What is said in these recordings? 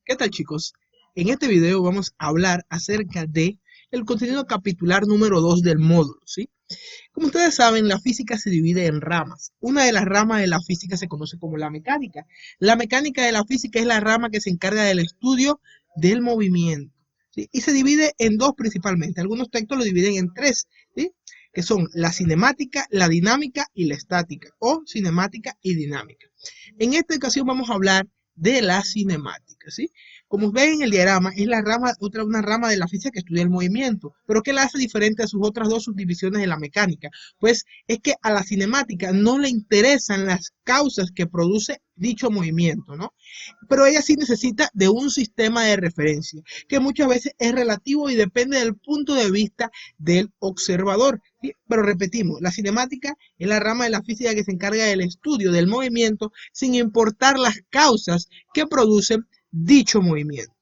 ¿Qué tal, chicos? En este video vamos a hablar acerca de el contenido capitular número 2 del módulo, ¿sí? Como ustedes saben, la física se divide en ramas. Una de las ramas de la física se conoce como la mecánica. La mecánica de la física es la rama que se encarga del estudio del movimiento, ¿sí? Y se divide en dos principalmente. Algunos textos lo dividen en tres, ¿sí? Que son la cinemática, la dinámica y la estática, o cinemática y dinámica. En esta ocasión vamos a hablar de la cinemática, ¿sí? Como ven en el diagrama, es una rama de la física que estudia el movimiento. ¿Pero qué la hace diferente a sus otras dos subdivisiones de la mecánica? Pues es que a la cinemática no le interesan las causas que produce dicho movimiento, ¿no? Pero ella sí necesita de un sistema de referencia, que muchas veces es relativo y depende del punto de vista del observador, ¿sí? Pero repetimos, la cinemática es la rama de la física que se encarga del estudio del movimiento sin importar las causas que producen dicho movimiento.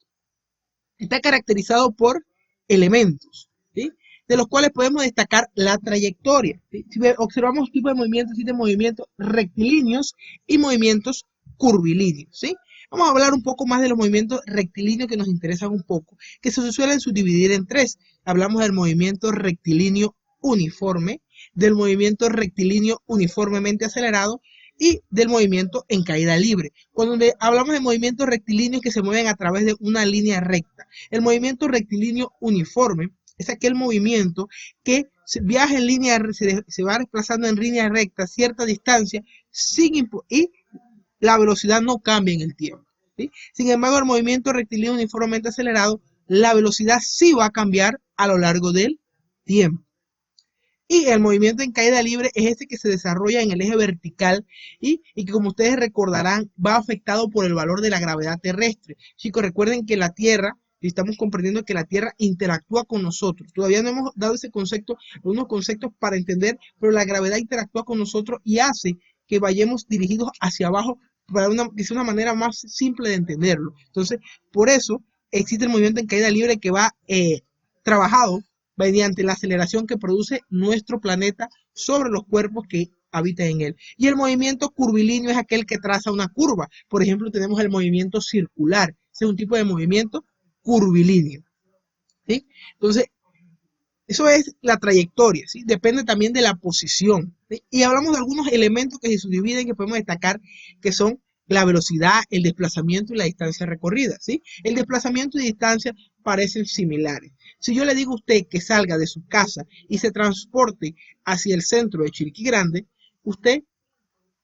Está caracterizado por elementos, ¿sí? De los cuales podemos destacar la trayectoria, ¿sí? Si observamos tipos de movimientos, existen movimientos rectilíneos y movimientos curvilíneos, ¿sí? Vamos a hablar un poco más de los movimientos rectilíneos que nos interesan un poco, que se suelen subdividir en tres. Hablamos del movimiento rectilíneo uniforme, del movimiento rectilíneo uniformemente acelerado y del movimiento en caída libre. Cuando hablamos de movimientos rectilíneos que se mueven a través de una línea recta, el movimiento rectilíneo uniforme es aquel movimiento que viaja en línea, se va desplazando en línea recta a cierta distancia y la velocidad no cambia en el tiempo, ¿sí? Sin embargo, el movimiento rectilíneo uniformemente acelerado, la velocidad sí va a cambiar a lo largo del tiempo. Y el movimiento en caída libre es ese que se desarrolla en el eje vertical y que, como ustedes recordarán, va afectado por el valor de la gravedad terrestre. Chicos, recuerden que la Tierra, y estamos comprendiendo que la Tierra interactúa con nosotros. Todavía no hemos dado ese concepto, unos conceptos para entender, pero la gravedad interactúa con nosotros y hace que vayamos dirigidos hacia abajo para que sea una manera más simple de entenderlo. Entonces, por eso existe el movimiento en caída libre que va trabajado mediante la aceleración que produce nuestro planeta sobre los cuerpos que habitan en él. Y el movimiento curvilíneo es aquel que traza una curva. Por ejemplo, tenemos el movimiento circular. Ese es un tipo de movimiento curvilíneo, ¿sí? Entonces, eso es la trayectoria, ¿sí? Depende también de la posición, ¿sí? Y hablamos de algunos elementos que se subdividen, que podemos destacar, que son la velocidad, el desplazamiento y la distancia recorrida, ¿sí? El desplazamiento y distancia parecen similares. Si yo le digo a usted que salga de su casa y se transporte hacia el centro de Chiriquí Grande, usted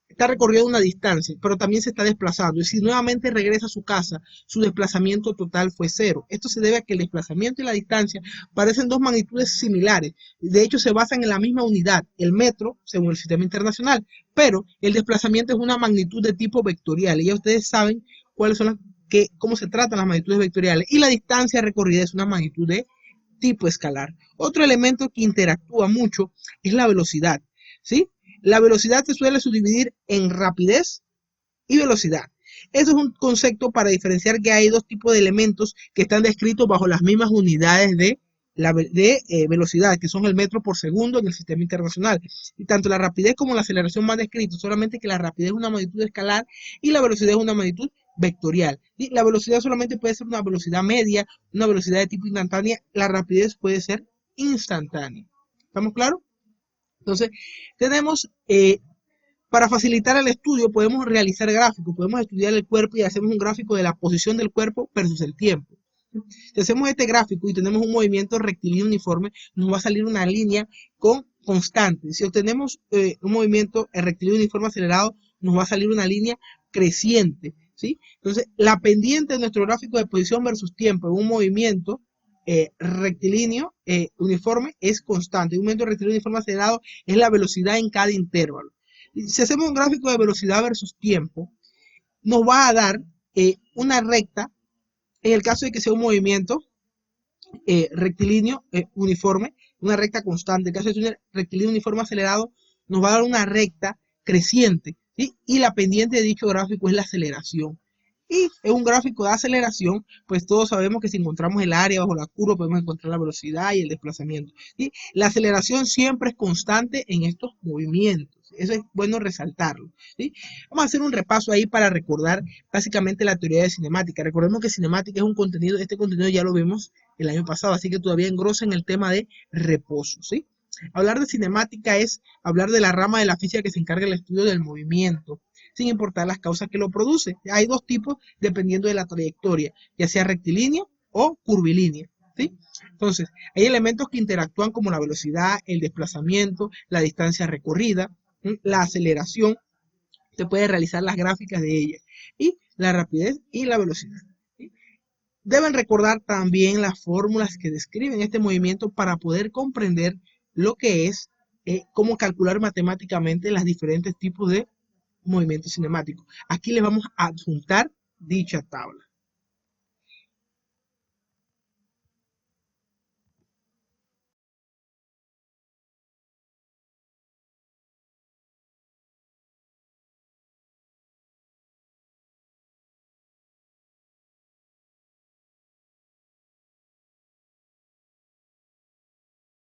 está recorriendo una distancia, pero también se está desplazando. Y si nuevamente regresa a su casa, su desplazamiento total fue cero. Esto se debe a que el desplazamiento y la distancia parecen dos magnitudes similares. De hecho, se basan en la misma unidad, el metro, según el sistema internacional. Pero el desplazamiento es una magnitud de tipo vectorial. Y ya ustedes saben cuáles son cómo se tratan las magnitudes vectoriales. Y la distancia recorrida es una magnitud de tipo escalar. Otro elemento que interactúa mucho es la velocidad, ¿sí? La velocidad se suele subdividir en rapidez y velocidad. Eso es un concepto para diferenciar que hay dos tipos de elementos que están descritos bajo las mismas unidades de velocidad, que son el metro por segundo en el sistema internacional. Y tanto la rapidez como la aceleración van descritos, solamente que la rapidez es una magnitud escalar y la velocidad es una magnitud vectorial. Y la velocidad solamente puede ser una velocidad media, una velocidad de tipo instantánea, la rapidez puede ser instantánea. ¿Estamos claros? Entonces, tenemos, para facilitar el estudio, podemos realizar gráficos, podemos estudiar el cuerpo y hacemos un gráfico de la posición del cuerpo versus el tiempo. Si hacemos este gráfico y tenemos un movimiento rectilíneo uniforme, nos va a salir una línea constante. Si obtenemos un movimiento rectilíneo uniforme acelerado, nos va a salir una línea creciente, ¿sí? Entonces, la pendiente de nuestro gráfico de posición versus tiempo en un movimiento rectilíneo uniforme es constante. Un movimiento rectilíneo uniforme acelerado es la velocidad en cada intervalo. Si hacemos un gráfico de velocidad versus tiempo, nos va a dar una recta en el caso de que sea un movimiento rectilíneo uniforme, una recta constante. En el caso de que sea un rectilíneo uniforme acelerado, nos va a dar una recta creciente, ¿sí? Y la pendiente de dicho gráfico es la aceleración. Y en un gráfico de aceleración, pues todos sabemos que si encontramos el área bajo la curva, podemos encontrar la velocidad y el desplazamiento, ¿sí? La aceleración siempre es constante en estos movimientos. Eso es bueno resaltarlo, ¿sí? Vamos a hacer un repaso ahí para recordar básicamente la teoría de cinemática. Recordemos que cinemática es un contenido, este contenido ya lo vimos el año pasado, así que todavía engrosa en el tema de reposo, ¿sí? Hablar de cinemática es hablar de la rama de la física que se encarga del estudio del movimiento, sin importar las causas que lo producen. Hay dos tipos dependiendo de la trayectoria, ya sea rectilínea o curvilínea, ¿sí? Entonces, hay elementos que interactúan como la velocidad, el desplazamiento, la distancia recorrida, la aceleración, se puede realizar las gráficas de ella, y la rapidez y la velocidad. ¿Sí? Deben recordar también las fórmulas que describen este movimiento para poder comprender lo que es, cómo calcular matemáticamente los diferentes tipos de movimientos cinemáticos. Aquí les vamos a adjuntar dicha tabla.